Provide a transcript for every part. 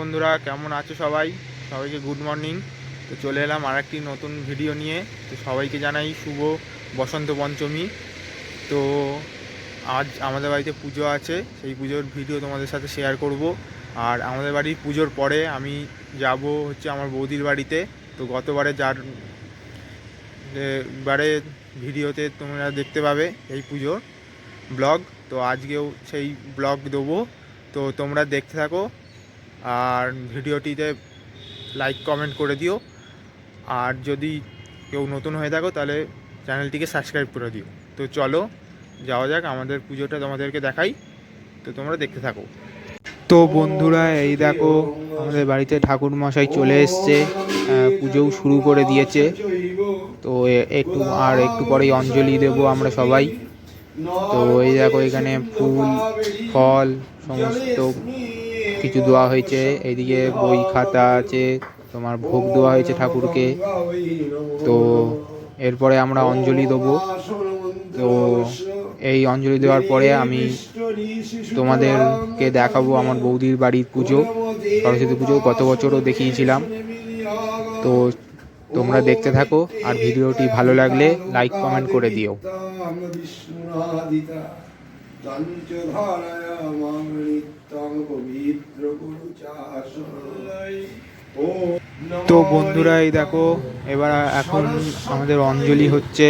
বন্ধুরা কেমন আছো সবাই? সবাইকে গুড মর্নিং। তো চলে এলাম আর একটি নতুন ভিডিও নিয়ে। তো সবাইকে জানাই শুভ বসন্ত পঞ্চমী। তো আজ আমাদের বাড়িতে পুজো আছে, সেই পুজোর ভিডিও তোমাদের সাথে শেয়ার করব। আর আমাদের বাড়ির পুজোর পরে আমি যাব হচ্ছে আমার বৌদির বাড়িতে। তো গতবারে বারে ভিডিওতে তোমরা দেখতে পাবে এই পুজোর ব্লগ। তো আজকেও সেই ব্লগ দেবো, তো তোমরা দেখতে থাকো। আর ভিডিওটিতে লাইক কমেন্ট করে দিও। আর যদি কেউ নতুন হয়ে থাকো তাহলে চ্যানেলটিকে সাবস্ক্রাইব করে দিও। তো চলো যাওয়া যাক, আমাদের পুজোটা তোমাদেরকে দেখাই। তো তোমরা দেখতে থাকো। তো বন্ধুরা এই দেখো আমাদের বাড়িতে ঠাকুর মশাই চলে এসছে, পুজোও শুরু করে দিয়েছে। তো একটু পরেই অঞ্জলি দেব আমরা সবাই। তো এই দেখো এখানে ফুল ফল সমস্ত কিছু দেওয়া হয়েছে। এইদিকে বই খাতা আছে, তোমার ভোগ দেওয়া হয়েছে ঠাকুরকে। তো এরপরে আমরা অঞ্জলি দেবো। তো এই অঞ্জলি দেওয়ার পরে আমি তোমাদেরকে দেখাবো আমার বৌদির বাড়ির পুজো, সরস্বতী পুজো। গত বছরও দেখিয়েছিলাম। তো তোমরা দেখতে থাকো, আর ভিডিওটি ভালো লাগলে লাইক কমেন্ট করে দিও। তো বন্ধুরা এই দেখো এখন আমাদের অঞ্জলি হচ্ছে।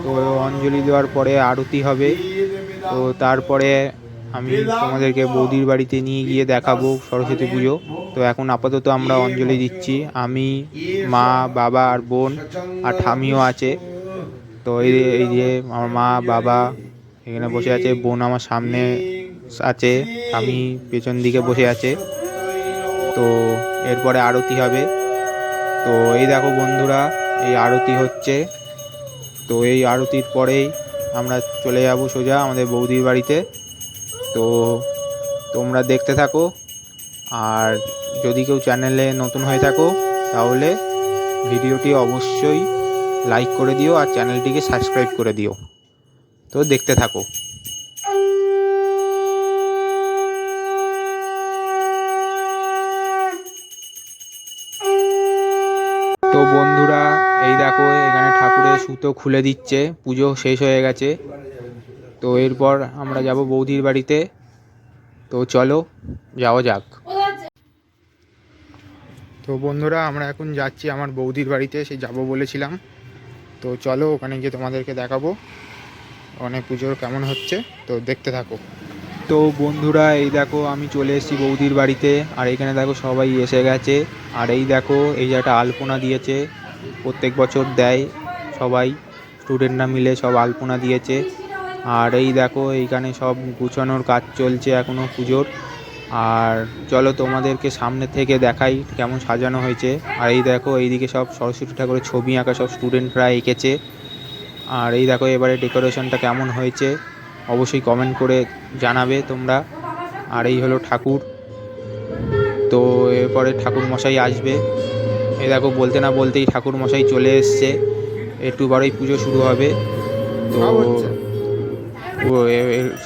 তো অঞ্জলি দেওয়ার পরে আরতি হবে। তো তারপরে আমি তোমাদেরকে বৌদির বাড়িতে নিয়ে গিয়ে দেখাবো সরস্বতী পুজো। তো এখন আপাতত আমরা অঞ্জলি দিচ্ছি, আমি, মা, বাবা আর বোন আর ঠামিও আছে। তো এই যে আমার মা বাবা এখানে বসে আছে, বোন আমার সামনে আছে, আমি পেছন দিকে বসে আছে। তো এরপরে আরতি হবে। তো এই দেখো বন্ধুরা এই আরতি হচ্ছে। তো এই আরতির পরেই আমরা চলে যাব সোজা আমাদের বৌদির বাড়িতে। তো তোমরা দেখতে থাকো। আর যদি কেউ চ্যানেলে নতুন হয়ে থাকো তাহলে ভিডিওটি অবশ্যই লাইক করে দিও আর চ্যানেলটিকে সাবস্ক্রাইব করে দিও। তো দেখতে থাকো। তো বন্ধুরা এই দেখো এখানে ঠাকুরের সুতো খুলে দিচ্ছে, পুজো শেষ হয়ে গেছে। তো এরপর আমরা যাব বৌদির বাড়িতে। তো চলো যাওয়া যাক। তো বন্ধুরা আমরা এখন যাচ্ছি আমার বৌদির বাড়িতে, সেই যাব বলেছিলাম। তো চলো ওখানে গিয়ে তোমাদেরকে দেখাবো ওখানে পুজোর কেমন হচ্ছে। তো দেখতে থাকো। তো বন্ধুরা এই দেখো আমি চলে এসেছি বৌদির বাড়িতে। আর এখানে দেখো সবাই এসে গেছে। আর এই দেখো এই যে একটা আলপনা দিয়েছে, প্রত্যেক বছর দেয় সবাই, স্টুডেন্টরা মিলে সব আলপনা দিয়েছে। আর এই দেখো এইখানে সব গুছানোর কাজ চলছে এখনও পুজোর। আর চলো তোমাদেরকে সামনে থেকে দেখাই কেমন সাজানো হয়েছে। আর এই দেখো এইদিকে সব সরস্বতী ঠাকুরের ছবি আঁকা সব স্টুডেন্টরা এঁকেছে। আর এই দেখো এবারে ডেকোরেশনটা কেমন হয়েছে অবশ্যই কমেন্ট করে জানাবে তোমরা। আর এই হলো ঠাকুর। তো এরপরে ঠাকুর মশাই আসবে। এই দেখো বলতে না বলতেই ঠাকুর মশাই চলে এসছে, একটু পরেই পুজো শুরু হবে। তো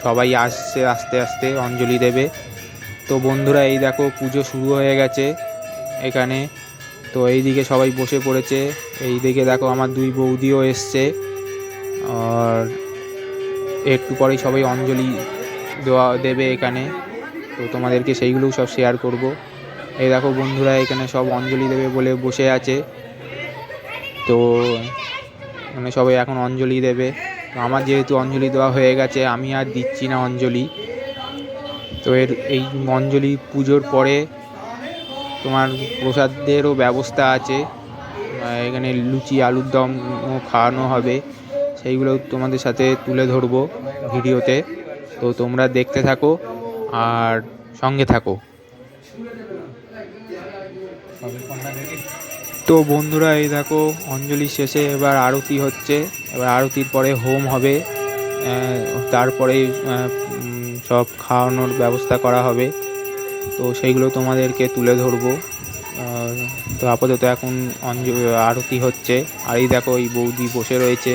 সবাই আসছে আস্তে আস্তে অঞ্জলি দেবে। তো বন্ধুরা এই দেখো পুজো শুরু হয়ে গেছে এখানে। তো এইদিকে সবাই বসে পড়েছে। এই দিকে দেখো আমার দুই বৌদিও এসছে। আর একটু পরেই সবাই অঞ্জলি দেবে এখানে। তো তোমাদেরকে সেইগুলোও সব শেয়ার করব। এই দেখো বন্ধুরা এখানে সব অঞ্জলি দেবে বলে বসে আছে। তো মানে সবাই এখন অঞ্জলি দেবে। তো আমার যেহেতু অঞ্জলি দেওয়া হয়ে গেছে আমি আর দিচ্ছি না অঞ্জলি। তো এই অঞ্জলি পুজোর পরে তোমার প্রসাদেরও ব্যবস্থা আছে, এখানে লুচি আলুর দমও খাওয়ানো হবে, সেইগুলো তোমাদের সাথে তুলে ধরবো ভিডিওতে। তো তোমরা দেখতে থাকো আর সঙ্গে থাকো। তো বন্ধুরা এই দেখো অঞ্জলি শেষে এবার আরতি হচ্ছে। এবার আরতির পরে হোম হবে, তারপরেই সব খাওয়ানোর ব্যবস্থা করা হবে। তো সেইগুলো তোমাদেরকে তুলে ধরবো। তো আপাতত এখন আরতি হচ্ছে। আর এই দেখো ওই বৌদি বসে রয়েছে।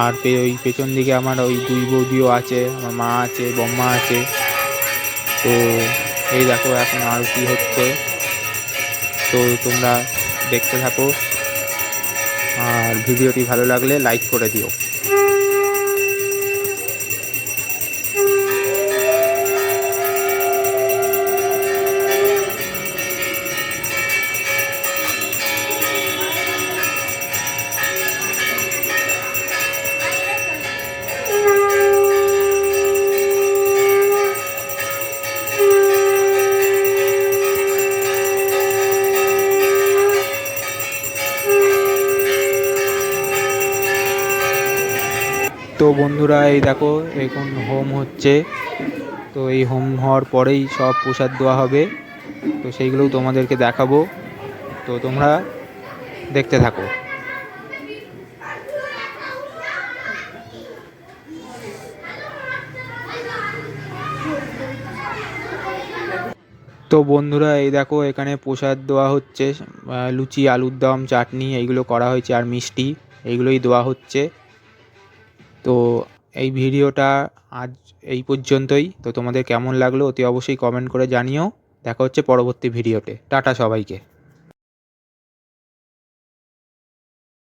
আর ওই পেছন দিকে আমার ওই দুই বৌদিও আছে, আমার মা আছে, বম্মা আছে। তো এই দেখো এখন আরতি হচ্ছে, তো তোমরা দেখতে থাকো, আর ভিডিওটি ভালো লাগলে লাইক করে দিও। তো বন্ধুরা এই দেখো এখন হোম হচ্ছে, তো এই হোম হওয়ার পরেই সব প্রসাদ দেওয়া হবে, তো সেইগুলোও তোমাদেরকে দেখাবো, তো তোমরা দেখতে থাকো। তো বন্ধুরা এই দেখো এখানে প্রসাদ দেওয়া হচ্ছে, লুচি, আলুর দম, চাটনি এইগুলো করা হয়েছে, আর মিষ্টি এইগুলোই দেওয়া হচ্ছে। তো এই ভিডিওটা আজ এই পর্যন্তই। তো তোমাদের কেমন লাগলো অতি অবশ্যই কমেন্ট করে জানিও। দেখা হচ্ছে পরবর্তী ভিডিওতে। টাটা সবাইকে।